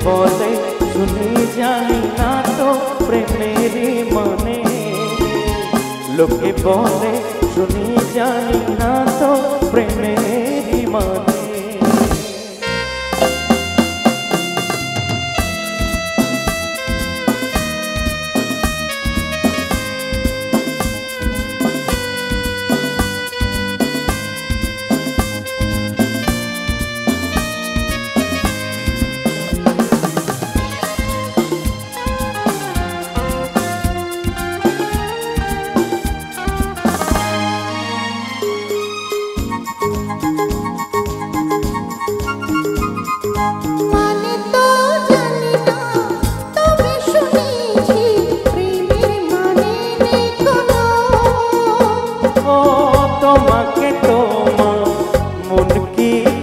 বলে শুনি জানি না তো প্রেমেরই মানে লোকে বলে শুনি জানি না তো প্রেমেরই মানে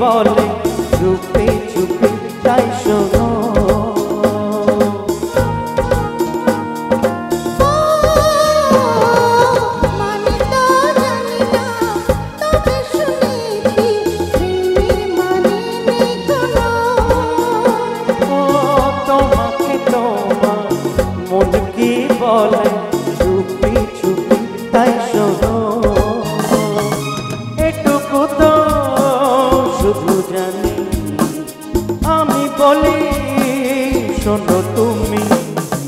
বলে চুপি চুপি তাই শোনো মানে তো জানি না তবে শুনেছি প্রেমের মানে নেই কোনো ও তোমাকে তোমার মন কি বলে চুপি চুপি তাই শোনো এটুকু তো শুধু জানি আমি বলি শোনো তুমি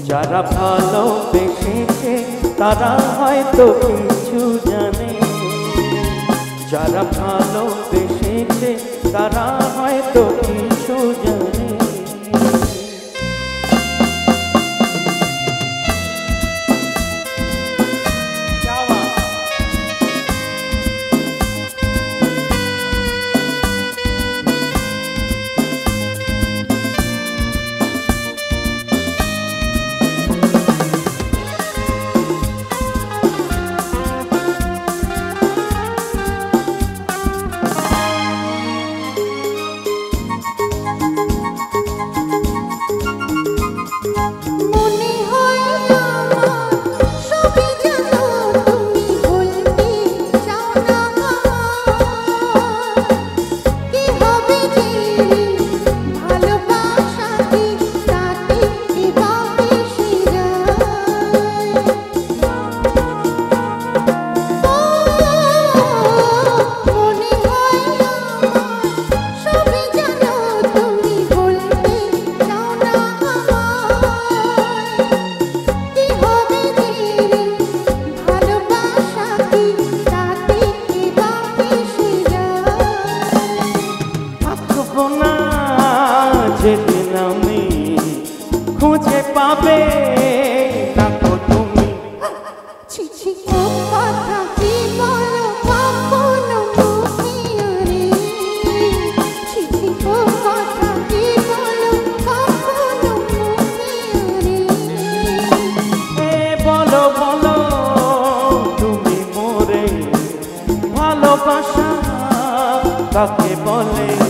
যারা ভালোবেসেছে তারা হয়তো কিছু জানে যারা ভালোবেসেছে তারা হয়তো কিছু জানে যেদিন আমি খুঁজে পাবে না তো তুমি ছিছি ও কথা কি বলো কখনো মুখে ছিছি ও কথা কি বলো কখনো মুখে বলো বলো তুমি মোরে ভালোবাসা কাকে বলে